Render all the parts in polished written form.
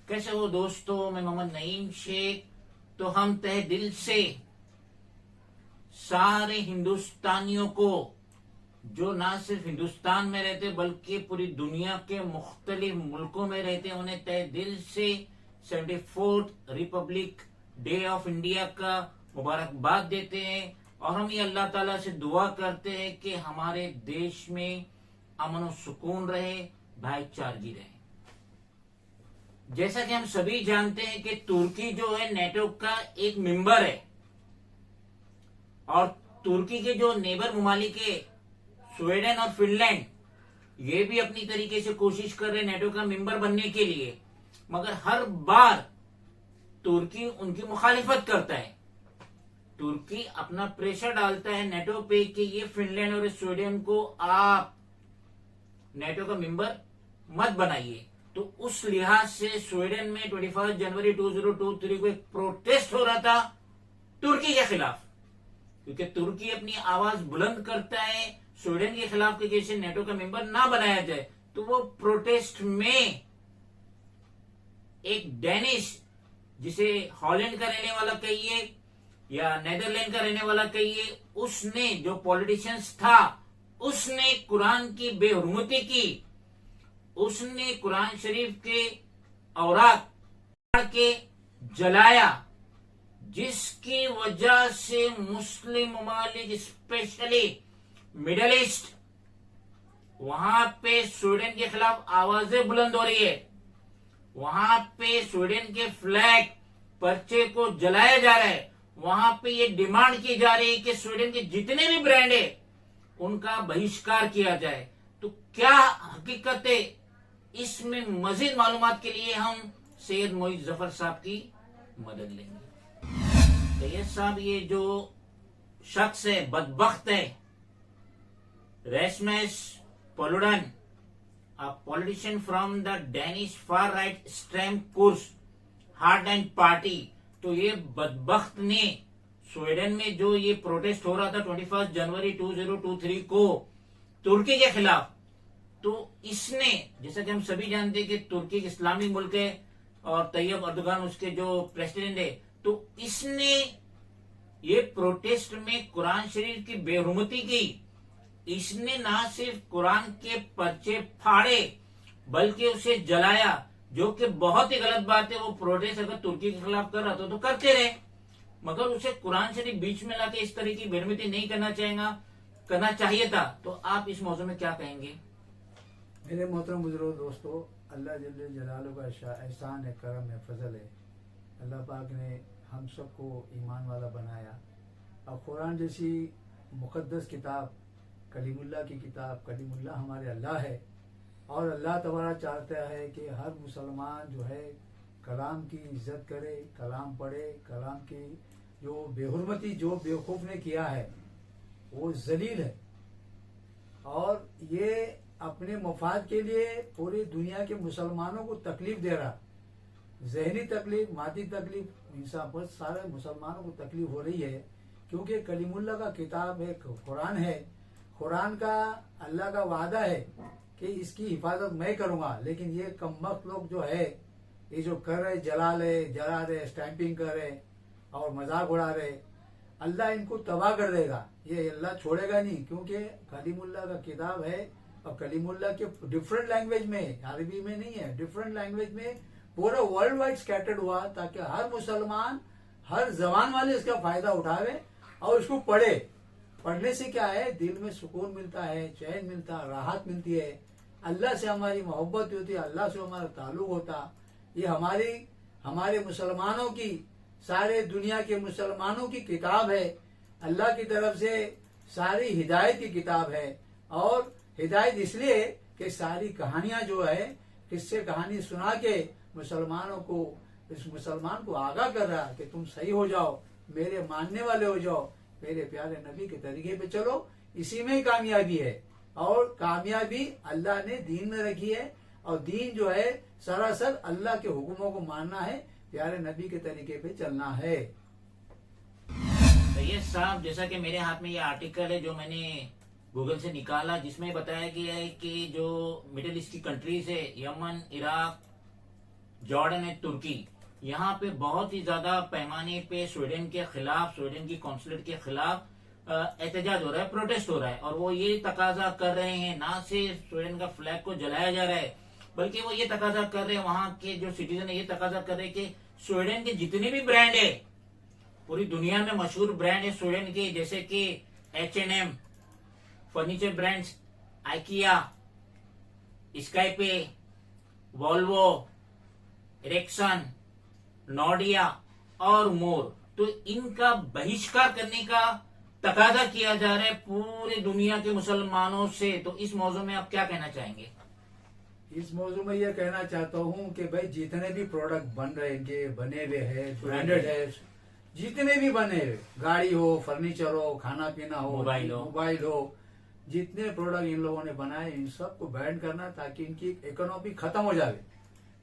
कैसे हो दोस्तों, मैं मोहम्मद नईम शेख। तो हम तहे दिल से सारे हिंदुस्तानियों को, जो ना सिर्फ हिंदुस्तान में रहते बल्कि पूरी दुनिया के मुख्तलिफ मुल्कों में रहते, उन्हें तहे दिल से 74th Republic day of India का मुबारकबाद देते हैं। और हम ये अल्लाह ताला से दुआ करते हैं कि हमारे देश में अमन और सुकून रहे, भाईचारगी रहे। जैसा कि हम सभी जानते हैं कि तुर्की जो है नेटो का एक मेंबर है, और तुर्की के जो नेबर ममालिक है स्वीडन और फिनलैंड, ये भी अपनी तरीके से कोशिश कर रहे हैं नेटो का मेंबर बनने के लिए, मगर हर बार तुर्की उनकी मुखालिफत करता है। तुर्की अपना प्रेशर डालता है नेटो पे कि ये फिनलैंड और स्वीडन को आप नेटो का मेंबर मत बनाइए। तो उस लिहाज से स्वीडन में 21 जनवरी 2023 को एक प्रोटेस्ट हो रहा था तुर्की के खिलाफ, क्योंकि तुर्की अपनी आवाज बुलंद करता है स्वीडन के खिलाफ कि जैसे नेटो का मेंबर ना बनाया जाए। तो वो प्रोटेस्ट में एक डेनिश, जिसे हॉलैंड का रहने वाला कहिए या नेदरलैंड का रहने वाला कहिए, उसने, जो पॉलिटिशियंस था, उसने कुरान की बेहुरमती की। उसने कुरान शरीफ के औरात के जलाया, जिसकी वजह से मुस्लिम ममालिक स्पेशली मिडल ईस्ट, वहां पे स्वीडन के खिलाफ आवाजें बुलंद हो रही है। वहां पे स्वीडन के फ्लैग पर्चे को जलाया जा रहा है। वहां पे ये डिमांड की जा रही है कि स्वीडन के जितने भी ब्रांड है उनका बहिष्कार किया जाए। तो क्या हकीकत है, इसमें मजीद मालूमात के लिए हम सैयद मोइज जफर साहब की मदद लेंगे। सैयद साहब, ये जो शख्स है, बदबख्त है, रेस्मस पोलुडन, a politician from the Danish far right Stram Kurs Hardline Party, तो ये बदबख्त ने स्वीडन में जो ये प्रोटेस्ट हो रहा था 21 जनवरी 2023 को तुर्की के खिलाफ, तो इसने, जैसा कि हम सभी जानते हैं कि तुर्की एक इस्लामिक मुल्क है और तैयब अर्दोगान उसके जो प्रेसिडेंट है, तो इसने ये प्रोटेस्ट में कुरान शरीफ की बेहुरमती की। इसने ना सिर्फ कुरान के पर्चे फाड़े बल्कि उसे जलाया, जो कि बहुत ही गलत बात है। वो प्रोटेस्ट अगर तुर्की के खिलाफ कर रहा था तो करते रहे, मगर उसे कुरान शरीफ बीच में लाके इस तरह की बेहुरमती नहीं करना चाहिए था। तो आप इस मौजू में क्या कहेंगे? मेरे मोहतरम बुजुर्गों, दोस्तों, अल्लाह जल्ल जलालुहु का एहसान है, करम है, फजल है। अल्लाह पाक ने हम सबको ईमान वाला बनाया और कुरान जैसी मुक़द्दस किताब, कलीमुल्लाह की किताब, कलीमुल्लाह हमारे अल्लाह है। और अल्लाह तबारा चाहता है कि हर मुसलमान जो है कलाम की इज्जत करे, कलाम पढ़े, कलाम की जो बेहुरमती जो बेवकूफ़ ने किया है वो जलील है, और ये अपने मफाद के लिए पूरी दुनिया के मुसलमानों को तकलीफ दे रहा। जहनी तकलीफ, मादी तकलीफ, इंसान पर सारे मुसलमानों को तकलीफ हो रही है, क्योंकि कलीमुल्लाह का किताब है, कुरान है। कुरान का अल्लाह का वादा है कि इसकी हिफाजत मैं करूंगा, लेकिन ये कमबख्त लोग जो है, ये जो कर रहे, जला रहे, स्टैंपिंग कर रहे और मजाक उड़ा रहे, अल्लाह इनको तबाह कर देगा। ये अल्लाह छोड़ेगा नहीं, क्योंकि कलीमुल्लाह का किताब है और कलीमुल्लाह के डिफरेंट लैंग्वेज में, अरबी में नहीं है, डिफरेंट लैंग्वेज में पूरा वर्ल्ड वाइड स्कैटर्ड हुआ, ताकि हर मुसलमान, हर जबान वाले इसका फायदा उठावे और इसको पढ़े। पढ़ने से क्या है, दिल में सुकून मिलता है, चैन मिलता है, राहत मिलती है, अल्लाह से हमारी मोहब्बत होती है, अल्लाह से हमारा ताल्लुक होता। ये हमारे मुसलमानों की, सारे दुनिया के मुसलमानों की किताब है, अल्लाह की तरफ से सारी हिदायत की किताब है। और हिदायत इसलिए कि सारी कहानियां जो है, किस्से कहानी सुना के मुसलमानों को, इस मुसलमान को आगाह कर रहा कि तुम सही हो जाओ, मेरे मानने वाले हो जाओ, मेरे प्यारे नबी के तरीके पे चलो, इसी में ही कामयाबी है। और कामयाबी अल्लाह ने दीन में रखी है, और दीन जो है सरासर अल्लाह के हुक्मों को मानना है, प्यारे नबी के तरीके पे चलना है। सैयद साहब, जैसा कि मेरे हाथ में ये आर्टिकल है जो मैंने गूगल से निकाला, जिसमें बताया गया है कि जो मिडिल ईस्ट की कंट्रीज है, यमन, इराक, जॉर्डन है, तुर्की, यहाँ पे बहुत ही ज्यादा पैमाने पे स्वीडन के खिलाफ, स्वीडन की कौंसलेट के खिलाफ एहतजाज हो रहा है, प्रोटेस्ट हो रहा है। और वो ये तकाजा कर रहे हैं, ना सिर्फ स्वीडन का फ्लैग को जलाया जा रहा है, बल्कि वो ये तकाजा कर रहे हैं, वहां के जो सिटीजन है ये तकाजा कर रहे हैं कि स्वीडन के जितने भी ब्रांड है, पूरी दुनिया में मशहूर ब्रांड है स्वीडन के, जैसे कि H&M, furniture brands, IKEA, Skype, Volvo, Ericsson, Nokia और मोर, तो इनका बहिष्कार करने का तकाजा किया जा रहा है पूरी दुनिया के मुसलमानों से। तो इस मौजू में आप क्या कहना चाहेंगे? इस मौजू में यह कहना चाहता हूँ कि भाई जितने भी प्रोडक्ट बन रहे हैं, बने हुए हैं, ब्रांडेड है, जितने भी बने हुए, गाड़ी हो, फर्नीचर हो, खाना पीना हो, मोबाइल हो, जितने प्रोडक्ट इन लोगों ने बनाए, इन सबको बैन करना, ताकि इनकी इकोनॉमी खत्म हो जावे,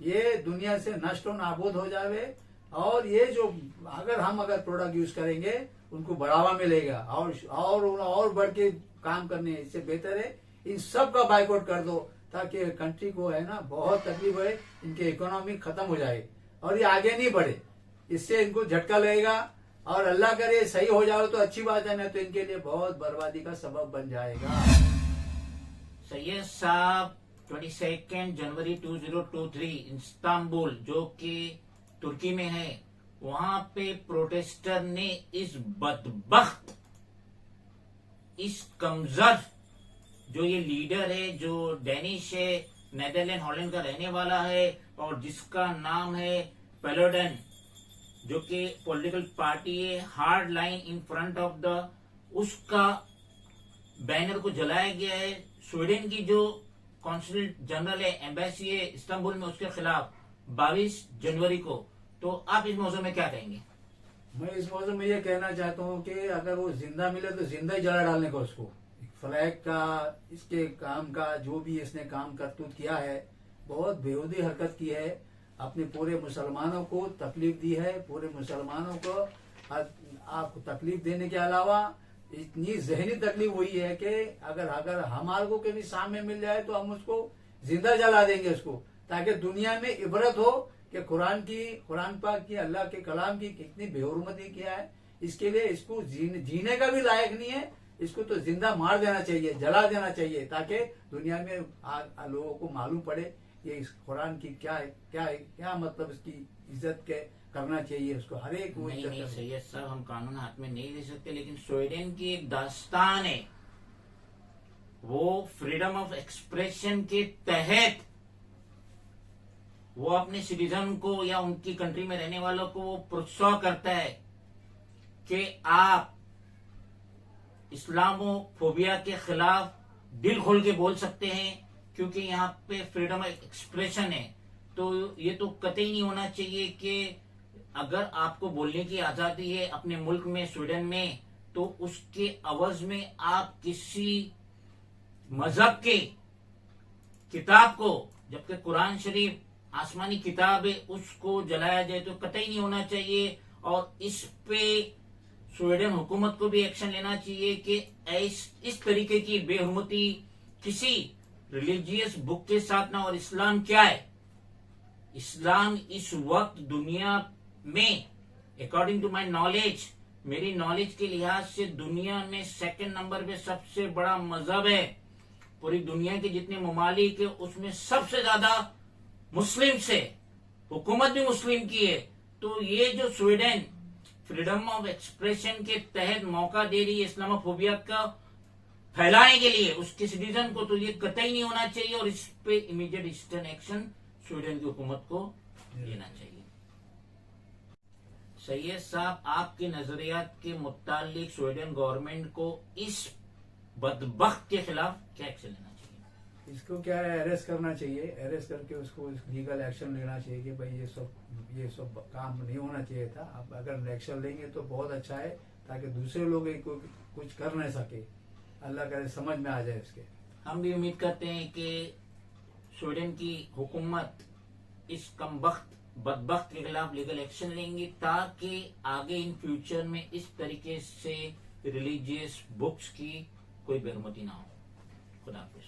ये दुनिया से नष्ट और नाबूद हो जावे। और ये जो अगर प्रोडक्ट यूज करेंगे, उनको बढ़ावा मिलेगा, और बढ़ के काम करने, इससे बेहतर है इन सब का बाइकआउट कर दो, ताकि कंट्री को है ना बहुत तकलीफ है, इनके इकोनॉमी खत्म हो जाए और ये आगे नहीं बढ़े, इससे इनको झटका लगेगा। और अल्लाह करे सही हो जाओ तो अच्छी बात है, ना तो इनके लिए बहुत बर्बादी का सबब बन जाएगा। सैयद साहब, 22 जनवरी 2023 इस्तांबुल, जो कि तुर्की में है, वहां पे प्रोटेस्टर ने इस बदबख्त, इस कमजोर जो ये लीडर है, जो डेनिश है, नेदरलैंड हॉलैंड का रहने वाला है, और जिसका नाम है पेलोडन, जो कि पॉलिटिकल पार्टी है, hard line in front of the, उसका बैनर को जलाया गया है। स्वीडन की जो कॉन्सुलेट जनरल है, एम्बेसी है इस्तांबुल में, उसके खिलाफ 22 जनवरी को। तो आप इस मौजूद में क्या कहेंगे? मैं इस मौजूद में ये कहना चाहता हूँ कि अगर वो जिंदा मिले तो जिंदा ही जला डालने को, उसको फ्लैग का, इसके काम का, जो भी इसने काम करतूत किया है, बहुत बेहूदी हरकत की है, अपने पूरे मुसलमानों को तकलीफ दी है। पूरे मुसलमानों को आपको तकलीफ देने के अलावा इतनी जहनी तकलीफ हुई है कि अगर हमारे को कभी सामने मिल जाए तो हम उसको जिंदा जला देंगे उसको, ताकि दुनिया में इबरत हो कि कुरान पाक की, अल्लाह के कलाम की कितनी बेहुरमती किया है। इसके लिए इसको जीने का भी लायक नहीं है, इसको तो जिंदा मार देना चाहिए, जला देना चाहिए, ताकि दुनिया में लोगों को मालूम पड़े ये इस कुरान की क्या मतलब, इसकी इज्जत के करना चाहिए उसको, हर एक को इज्जत। नहीं सैयद साहब, हम कानून हाथ में नहीं दे सकते, लेकिन स्वीडन की एक दास्तान है, वो फ्रीडम ऑफ एक्सप्रेशन के तहत वो अपने सिटीजन को या उनकी कंट्री में रहने वालों को वो प्रोत्साहन करता है कि आप इस्लामोफोबिया के खिलाफ दिल खोल के बोल सकते हैं, क्योंकि यहाँ पे फ्रीडम ऑफ एक्सप्रेशन है। तो ये तो कतई नहीं होना चाहिए कि अगर आपको बोलने की आजादी है अपने मुल्क में, स्वीडन में, तो उसके अवज में आप किसी मजहब के किताब को, जबकि कुरान शरीफ आसमानी किताब है, उसको जलाया जाए, तो कतई नहीं होना चाहिए। और इस पे स्वीडन हुकूमत को भी एक्शन लेना चाहिए कि इस तरीके की बेहुरमती किसी रिलीजियस बुक के साथ ना। और इस्लाम क्या है? इस्लाम इस वक्त दुनिया में, अकॉर्डिंग टू माई नॉलेज, मेरी नॉलेज के लिहाज से दुनिया में सेकंड नंबर पे सबसे बड़ा मजहब है। पूरी दुनिया के जितने ममालिक है उसमें सबसे ज्यादा मुस्लिम से, हुकूमत भी मुस्लिम की है। तो ये जो स्वीडन फ्रीडम ऑफ एक्सप्रेशन के तहत मौका दे रही है इस्लामोफोबिया का फैलाने के लिए उसके सिटीजन को, तो ये कतई नहीं होना चाहिए और इस पे इमीडिएट इंस्टेंट एक्शन स्वीडन की हुकूमत को लेना चाहिए। सैयद साहब, आपके नजरियात के मुतालिक स्वीडन गवर्नमेंट को इस बदबख्त के खिलाफ क्या एक्शन लेना चाहिए? इसको क्या है, अरेस्ट करना चाहिए, अरेस्ट करके उसको लीगल एक्शन लेना चाहिए कि भाई ये सब काम नहीं होना चाहिए था। अब अगर एक्शन लेंगे तो बहुत अच्छा है, ताकि दूसरे लोग इनको कुछ कर नहीं सके, अल्लाह करे समझ में आ जाए इसके। हम भी उम्मीद करते हैं कि स्वीडन की हुकूमत इस कमबख्त बदबख्त के खिलाफ लीगल एक्शन लेंगी, ताकि आगे इन फ्यूचर में इस तरीके से रिलीजियस बुक्स की कोई बेरुमती ना हो। खुदा हाफिज।